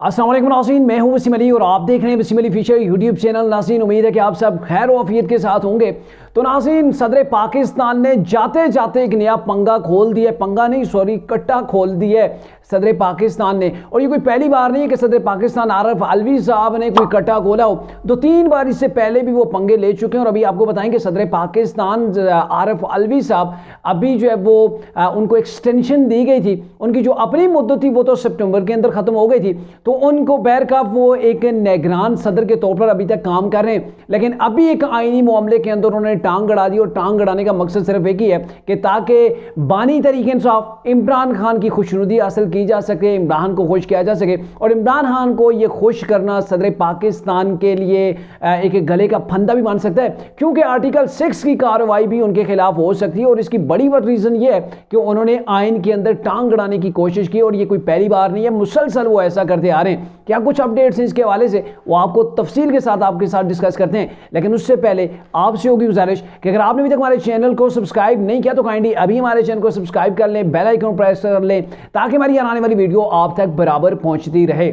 अस्सलाम वालेकुम नाज़रीन, मैं हूं वसीम अली और आप देख रहे हैं Wasim Ali official YouTube channel. नाज़रीन, उम्मीद है कि आप सब खैर व आफियत के साथ होंगे। तो नाज़रीन, सदर पाकिस्तान ने जाते जाते एक नया पंगा खोल दिया, पंगा नहीं सॉरी कट्टा खोल दिया है सदर पाकिस्तान ने। और ये कोई पहली बार नहीं है कि सदर पाकिस्तान आरफ अलवी साहब ने कोई कट्टा खोला हो, 2-3 बार इससे पहले भी वो पंगे ले चुके हैं। और अभी आपको बताएंगे सदर पाकिस्तान आरफ अलवी साहब अभी जो है वो उनको एक्सटेंशन दी गई थी, उनकी जो अपनी मुद्दत थी वो तो सितंबर के अंदर ख़त्म हो गई थी, तो उनको बहरकफ वो एक निगरान सदर के तौर पर अभी तक काम कर रहे हैं। लेकिन अभी एक आईनी मामले के अंदर उन्होंने टांग गड़ा दी, और टांग गड़ाने का मकसद सिर्फ एक ही है कि ताकि बानी तरीके इंसाफ इमरान खान की खुशनुदी हासिल की जा सके, इमरान को खुश किया जा सके। और इमरान खान को ये खुश करना सदर पाकिस्तान के लिए एक गले का फंदा भी मान सकता है, क्योंकि आर्टिकल 6 की कार्रवाई भी उनके खिलाफ हो सकती है। और इसकी बड़ी रीजन ये है कि उन्होंने आइन के अंदर टांग गड़ाने की कोशिश की, और ये कोई पहली बार नहीं है, मुसलसल वो ऐसा करते आ रहे हैं। क्या कुछ अपडेट्स हैं इसके हवाले से, वो आपको तफसील के साथ आपके साथ डिस्कस करते हैं। लेकिन उससे पहले आपसे होगी गुजारिश कि अगर आपने अभी तक हमारे चैनल को सब्सक्राइब नहीं किया तो काइंडली अभी हमारे चैनल को सब्सक्राइब कर लें, बेल आइकन प्रेस कर लें, ताकि हमारी आने वाली वीडियो आप तक बराबर पहुंचती रहे।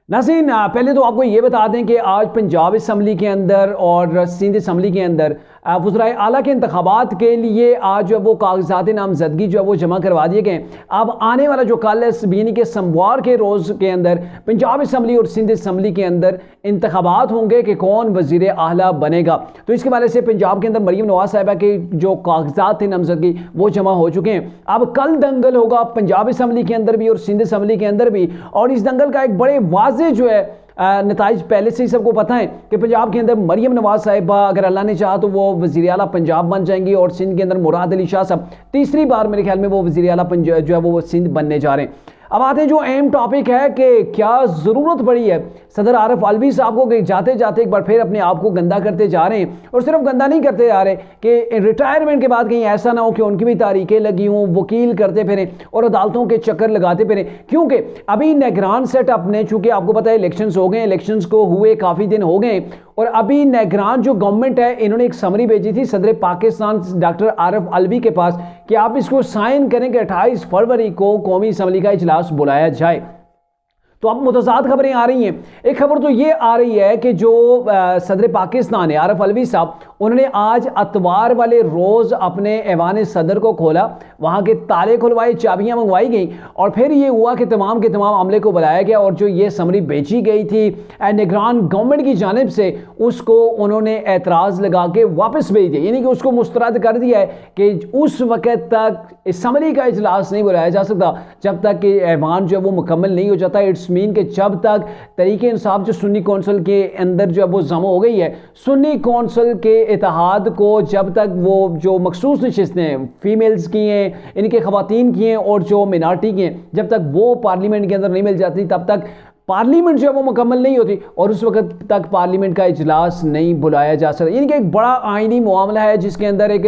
नाज़रीन, पहले तो आपको ये बता दें कि आज पंजाब असम्बली के अंदर और सिंध असम्बली के अंदर वज़राए आला के इंतखाबात के लिए आज जो वो कागजात नामजदगी जो है वो जमा करवा दिए गए। अब आने वाला जो कल यानी कि सोमवार के रोज़ के अंदर पंजाब असम्बली और सिंध असम्बली के अंदर इंतखाबात होंगे कि कौन वज़ीर आला बनेगा। तो इसके वाले से पंजाब के अंदर मरीम नवाज साहिबा के जो कागजात थे नामजदगी वो जमा हो चुके हैं। अब कल दंगल होगा पंजाब असम्बली के अंदर भी और सिंध असम्बली के अंदर भी, और इस दंगल का एक बड़े वाज़े जो है नताइज पहले से ही सबको पता है कि पंजाब के अंदर मरीम नवाज साहिबा अगर अल्लाह ने चाहा तो वो वज़ीर आला पंजाब बन जाएंगी, और सिंध के अंदर मुराद अली शाह साहब तीसरी बार मेरे ख्याल में वो वज़ीर आला पंजाब जो है वो सिंध बनने जा रहे हैं। अब आते हैं जो अहम टॉपिक है कि क्या ज़रूरत पड़ी है सदर आरफ अलवी साहब को कि जाते जाते एक बार फिर अपने आप को गंदा करते जा रहे हैं। और सिर्फ गंदा नहीं करते जा रहे कि रिटायरमेंट के बाद कहीं ऐसा ना हो कि उनकी भी तारीखें लगी हों, वकील करते फिरें और अदालतों के चक्कर लगाते फिरें। क्योंकि अभी निगरान सेटअप ने, चूंकि आपको पता है इलेक्शंस हो गए, इलेक्शंस को हुए काफ़ी दिन हो गए, और अभी निगरान जो गवर्नमेंट है इन्होंने एक समरी भेजी थी सदर पाकिस्तान डॉक्टर आरफ अलवी के पास कि आप इसको साइन करें कि 28 फरवरी को कौमी असम्बली का इजलास बुलाया जाए। तो अब मुतज़ाद खबरें आ रही हैं। एक खबर तो ये आ रही है कि जो सदर पाकिस्तान है आरफ अलवी साहब, उन्होंने आज अतवार वाले रोज़ अपने ऐवान सदर को खोला, वहाँ के ताले खुलवाए, चाबियाँ मंगवाई गई, और फिर ये हुआ कि तमाम के तमाम अमले को बुलाया गया, और जो ये समरी बेची गई थी निगरान गवर्नमेंट की जानिब से उसको उन्होंने एतराज़ लगा के वापस भेज दिया, यानी कि उसको मुस्तरद कर दिया है कि उस वक़्त तक इस समरी का इजलास नहीं बुलाया जा सकता जब तक कि ऐवान जो है वो मुकम्मल नहीं हो जाता। इट्स मीन के जब तक तरीके इंसाफ जो सुन्नी कौंसिल के अंदर जो है वो जमा हो गई है, सुन्नी कौंसिल के इत्तेहाद को जब तक वो जो मखसूस नशिस्तें हैं फीमेल्स की हैं, इनके ख़वातीन की हैं और जो मिनार्टी की हैं, जब तक वो पार्लियामेंट के अंदर नहीं मिल जाती तब तक पार्लियामेंट जो है वो मुकम्मल नहीं होती, और उस वक्त तक पार्लियामेंट का इजलास नहीं बुलाया जा सकता। यानी कि एक बड़ा आइनी मामला है जिसके अंदर एक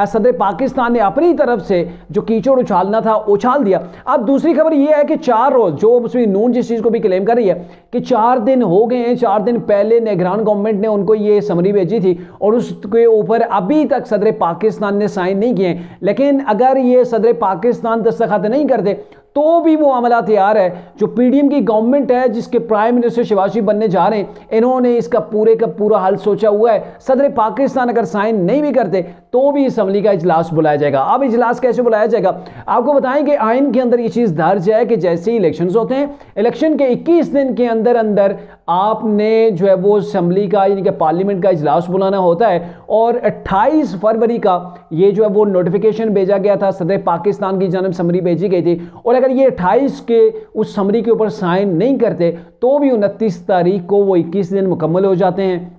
सदर पाकिस्तान ने अपनी तरफ से जो कीचड़ उछालना था उछाल दिया। अब दूसरी खबर ये है कि 4 रोज़ जो मुस्लिम नून जिस चीज़ को भी क्लेम कर रही है कि 4 दिन हो गए हैं, 4 दिन पहले निगरान गवर्नमेंट ने उनको ये समरी भेजी थी और उसके ऊपर अभी तक सदर पाकिस्तान ने साइन नहीं किए। लेकिन अगर ये सदर पाकिस्तान दस्तखत नहीं करते तो भी वो मामला तैयार है। जो पीडीएम की गवर्नमेंट है जिसके प्राइम मिनिस्टर शिवाजी बनने जा रहे हैं, इन्होंने इसका पूरे का पूरा हल सोचा हुआ है। सदर पाकिस्तान अगर साइन नहीं भी करते तो भी असम्बली का इजलास बुलाया जाएगा। अब इजलास कैसे बुलाया जाएगा आपको बताएं कि आइन के अंदर ये चीज़ दर्ज है कि जैसे ही इलेक्शंस होते हैं, इलेक्शन के 21 दिन के अंदर अंदर आपने जो है वो असम्बली का यानी कि पार्लियामेंट का इजलास बुलाना होता है। और 28 फरवरी का ये जो है वो नोटिफिकेशन भेजा गया था, सदर पाकिस्तान की जानब समरी भेजी गई थी, और अगर ये 28 के उस समरी के ऊपर साइन नहीं करते तो भी 29 तारीख को वो 21 दिन मुकम्मल हो जाते हैं।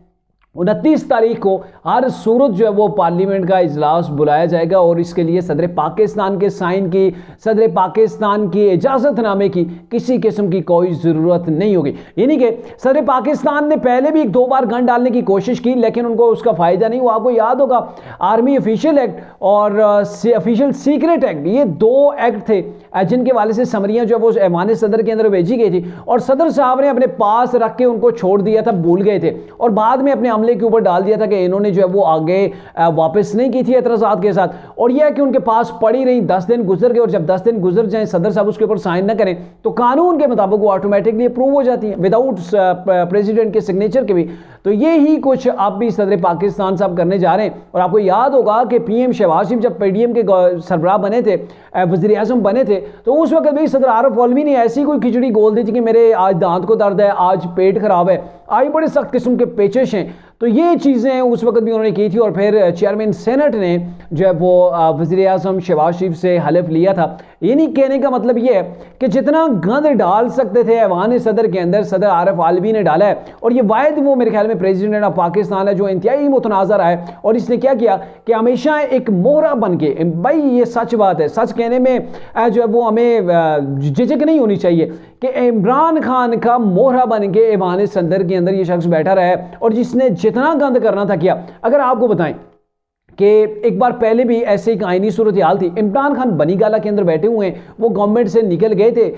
29 तारीख को हर सूरत जो है वो पार्लियामेंट का इजलास बुलाया जाएगा, और इसके लिए सदर पाकिस्तान के साइन की, सदर पाकिस्तान की इजाज़तनामे की किसी किस्म की कोई ज़रूरत नहीं होगी। यानी कि सदर पाकिस्तान ने पहले भी 2 बार गन डालने की कोशिश की लेकिन उनको उसका फ़ायदा नहीं हुआ। आपको याद होगा आर्मी ऑफिशियल एक्ट और ऑफिशियल सीक्रेट एक्ट, ये 2 एक्ट थे जिनके वाले से समरियाँ जो है वो ऐवान सदर के अंदर भेजी गई थी, और सदर साहब ने अपने पास रख के उनको छोड़ दिया था, भूल गए थे, और बाद में अपने मामले के ऊपर डाल दिया था कि इन्होंने जो है वो आगे वापस नहीं की थी एतराज़ात के साथ, और यह है कि उनके पास पड़ी रही, 10 दिन गुजर गए, और जब 10 दिन गुजर जाए सदर साहब उसके ऊपर साइन न करें तो कानून के मुताबिक वो ऑटोमेटिकली अप्रूव हो जाती है विदाउट प्रेसिडेंट के सिग्नेचर के भी। तो ये ही कुछ आप भी सदर पाकिस्तान साहब करने जा रहे हैं। और आपको याद होगा कि पीएम शहबाज शरीफ जब पीडीएम के सरबराह बने थे, वज़ीर आज़म बने थे, तो उस वक्त भी सदर आरिफ अलवी ने ऐसी कोई खिचड़ी गोल दी थी कि मेरे आज दांत को दर्द है, आज पेट खराब है, आज बड़े सख्त किस्म के पेचिश हैं। तो ये चीज़ें उस वक्त भी उन्होंने की थी। और फिर चेयरमैन सेनेट ने जो है वो वज़ीर आज़म शहबाज शरीफ से हलफ लिया था। ये नहीं कहने का मतलब ये है कि जितना गंद डाल सकते थे ऐवान सदर के अंदर सदर आरिफ अलवी ने डाला है। और ये वायद वो मेरे ख्याल में प्रेसिडेंट ऑफ पाकिस्तान है जो इंतहाई मुतनाज़र है। और इसने क्या किया कि हमेशा एक मोहरा बन के, भाई ये सच बात है, सच कहने में जो है वो हमें झिझक नहीं होनी चाहिए कि इमरान खान का मोहरा बन के ऐवान सदर के अंदर ये शख्स बैठा रहा है और जिसने जितना गंद करना था किया। अगर आपको बताएं कि एक बार पहले भी ऐसे एक आईनी सूरत हाल थी, इमरान खान बनी गाला के अंदर बैठे हुए हैं, वो गवर्नमेंट से निकल गए थे।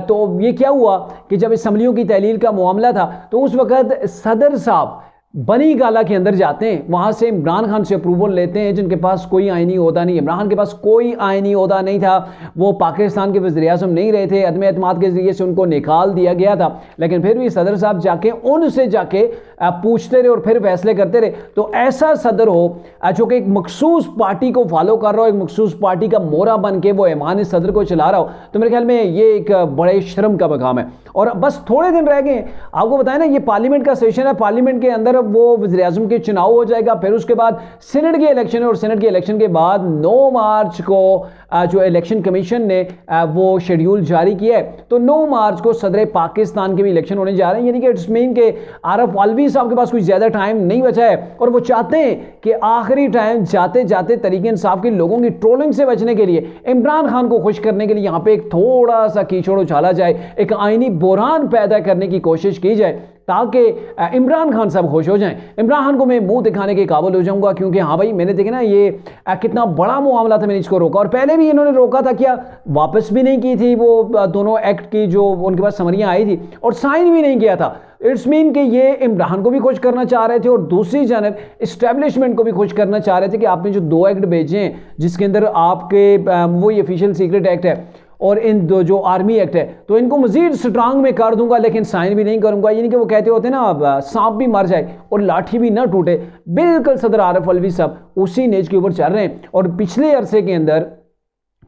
तो ये क्या हुआ कि जब असम्बलियों की तहलील का मामला था तो उस वक़्त सदर साहब बनी गाला के अंदर जाते हैं, वहाँ से इमरान खान से अप्रूवल लेते हैं जिनके पास कोई आईनी ओहदा नहीं। इमरान खान के पास कोई आईनी ओहदा नहीं था, वो पाकिस्तान के वज़ीर आज़म नहीं रहे थे, अदम एतमाद के ज़रिए से उनको निकाल दिया गया था। लेकिन फिर भी सदर साहब जाके उनसे जाके पूछते रहे और फिर फैसले करते रहे। तो ऐसा सदर हो जो कि एक मखसूस पार्टी को फॉलो कर रहा हो, एक मखसूस पार्टी का मोहरा बन के वो ऐवान सदर को चला रहा हो, तो मेरे ख्याल में ये एक बड़े शर्म का मकाम है। और बस थोड़े दिन रह गए, आपको बताया ना ये पार्लियामेंट का सेशन है, पार्लियामेंट के अंदर वो वज़ीर आज़म के चुनाव हो जाएगा, फिर उसके बाद सीनेट के इलेक्शन है और सीनेट के इलेक्शन के बाद 9 मार्च को जो इलेक्शन कमीशन ने वो शेड्यूल जारी किया है। तो 9 मार्च को सदर पाकिस्तान के भी इलेक्शन होने जा रहे हैं, यानी कि इट्स मीन के आरिफ अलवी साहब के पास कोई ज़्यादा टाइम नहीं बचा है और वो चाहते हैं कि आखिरी टाइम जाते जाते तरीके इंसाफ के लोगों की ट्रोलिंग से बचने के लिए, इमरान खान को खुश करने के लिए यहाँ पे एक थोड़ा सा कीचड़ उछाला जाए, एक आईनी बुरहान पैदा करने की कोशिश की जाए ताकि इमरान खान साहब खुश हो जाएं। इमरान खान को मैं मुंह दिखाने के काबिल हो जाऊंगा क्योंकि हाँ भाई मैंने देखा ना ये कितना बड़ा मामला था, मैंने इसको रोका और पहले भी इन्होंने रोका था, क्या वापस भी नहीं की थी वो दोनों एक्ट की जो उनके पास समरियां आई थी और साइन भी नहीं किया था। इट्स मीन कि ये इमरान को भी खुश करना चाह रहे थे और दूसरी जानब इस्टेब्लिशमेंट को भी खुश करना चाह रहे थे कि आपने जो 2 एक्ट भेजे हैं जिसके अंदर आपके वही ऑफिशियल सीक्रेट एक्ट है और इन दो जो आर्मी एक्ट है, तो इनको मजीद स्ट्रांग में कर दूंगा लेकिन साइन भी नहीं करूंगा। यानी कि वो कहते होते हैं ना सांप भी मर जाए और लाठी भी ना टूटे, बिल्कुल सदर आरिफ अलवी साहब उसी नेज के ऊपर चल रहे हैं। और पिछले अरसे के अंदर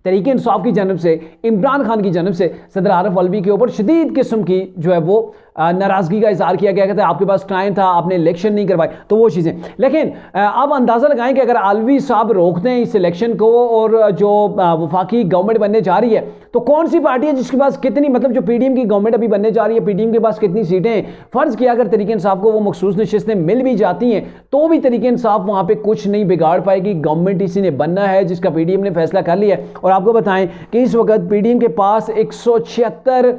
तरीके इंसाफ की जानब से, इमरान खान की जानब से सदर आरिफ अलवी के ऊपर शदीद किस्म की जो है वो नाराज़गी का इजहार किया गया था, आपके पास टाइम था, आपने इलेक्शन नहीं करवाई, तो वो चीज़ें। लेकिन अब अंदाज़ा लगाएं कि अगर अलवी साहब रोकते हैं इस इलेक्शन को और जो वफाकी गवर्नमेंट बनने जा रही है, तो कौन सी पार्टी है जिसके पास कितनी, मतलब जो पीडीएम की गवर्नमेंट अभी बनने जा रही है, पीडीएम के पास कितनी सीटें हैं। फ़र्ज़ किया अगर तरीके इंसाफ को वो मखसूस नशिस्तें मिल भी जाती हैं तो भी तरीके इंसाफ वहाँ पर कुछ नहीं बिगाड़ पाएगी। गवर्नमेंट इसी ने बनना है जिसका पीडीएम ने फैसला कर लिया है। और आपको बताएं कि इस वक्त पीडीएम के पास 176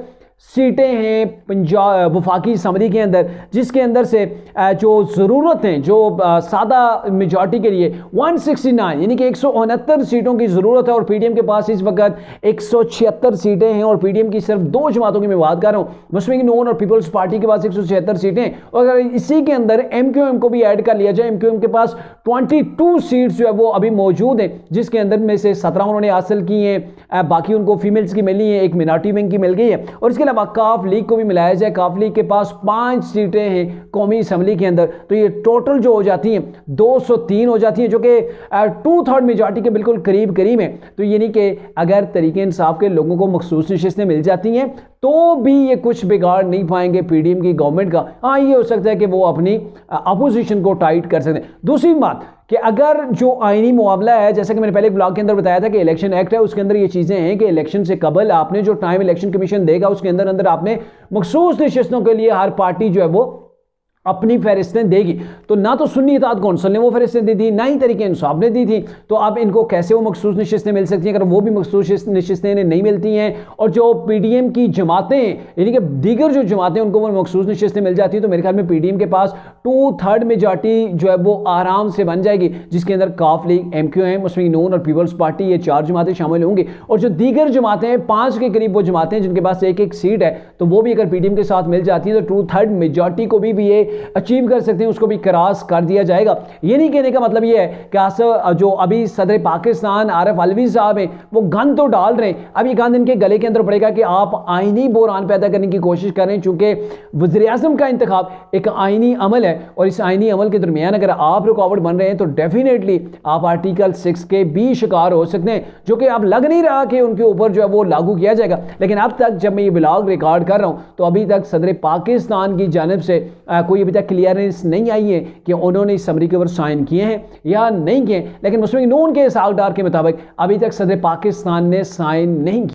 सीटें हैं पंजाब वफाकी असम्बली के अंदर, जिसके अंदर से जो ज़रूरत हैं जो सादा मेजॉरिटी के लिए 169 यानी कि 169 सीटों की ज़रूरत है और पीडीएम के पास इस वक्त 176 सीटें हैं। और पीडीएम की सिर्फ 2 जमातों की मैं बात कर रहा हूँ, मुस्लिम लीग नून और पीपल्स पार्टी के पास 176 सीटें, और अगर इसी के अंदर एमक्यूएम को भी ऐड कर लिया जाए, एमक्यूएम के पास 22 सीट्स जो है वो अभी मौजूद हैं, जिसके अंदर में से 17 उन्होंने हासिल की हैं, बाकी उनको फीमेल्स की मिली हैं, एक मिनॉरिटी विंग की मिल गई है। और इसके अलावा काफ लीग को भी मिलाया जाए, काफ लीग के पास 5 सीटें हैं कौमी असम्बली के अंदर, तो ये टोटल जो हो जाती हैं 203 हो जाती हैं, जो कि 2/3 मेजॉरिटी के बिल्कुल करीब करीब है। तो ये नहीं कि अगर तरीके इंसाफ के लोगों को मखसूस नशिस्तें मिल जाती हैं तो भी ये कुछ बिगाड़ नहीं पाएंगे पीडीएम की गवर्नमेंट का। हाँ, ये हो सकता है कि वो अपनी अपोजिशन को टाइट कर सकते हैं। दूसरी बात कि अगर जो आईनी मुआवला है, जैसा कि मैंने पहले एक ब्लॉग के अंदर बताया था कि इलेक्शन एक्ट है, उसके अंदर ये चीज़ें हैं कि इलेक्शन से कबल आपने जो टाइम इलेक्शन कमीशन देगा उसके अंदर अंदर आपने मखसूस नशिस्तों के लिए हर पार्टी जो है वो अपनी फहरिस्तें देगी। तो ना तो सुन्नी इत्तेहाद कौंसिल ने वो फहरिस्तें दी थी, ना ही तरीके इंसाफ ने दी थी, तो अब इनको कैसे वो मखसूस नशिस्तें मिल सकती हैं अगर वो भी मखसूस नशिस्तें इन्हें नहीं मिलती हैं। और जो पीडीएम की जमातें यानी कि दीगर जो जमातें उनको वो मखसूस नशिस्तें मिल जाती हैं, तो मेरे ख्याल में पीडीएम के पास 2/3 मेजॉरिटी जो है वो आराम से बन जाएगी, जिसके अंदर काफ लीग, एमक्यूएम, मुस्लिम लीग नून और पीपल्स पार्टी, ये 4 जमातें शामिल होंगी। और जो दीगर जमातें 5 के करीब वो जमातें जिनके पास 1-1 सीट है, तो वो भी अगर पीडीएम के साथ मिल जाती हैं तो 2/3 मेजॉरिटी को भी ये अचीव कर सकते हैं उसको भी क्रॉस कर दिया जाएगा। ये नहीं कहने का मतलब ये है कि जो अभी सदर पाकिस्तान आरिफ अलवी साहब हैं वो गन तो डाल रहे हैं, अब ये गन इनके गले के अंदर पड़ेगा कि आप आईनी बहरान पैदा करने की कोशिश कर रहे हैं, चूंकि वज़ीर-ए-आज़म का इंतखाब एक आईनी अमल है और इस आईनी अमल के दरमियान अगर आप रुकावट बन रहे हैं तो डेफिनेटली आप आर्टिकल 6 के भी शिकार हो सकते हैं, जो कि अब लग नहीं रहा कि उनके ऊपर जो है वो लागू किया जाएगा। लेकिन अब तक जब मैं ये ब्लॉग रिकॉर्ड कर रहा हूँ तो अभी तक सदर पाकिस्तान की जानिब से कोई अभी तक क्लियरेंस नहीं आई है कि उन्होंने इस समरी के ऊपर साइन किए हैं या नहीं किए, लेकिन मुस्लिम नून के सागदार के मुताबिक अभी तक सदर पाकिस्तान ने साइन नहीं किया।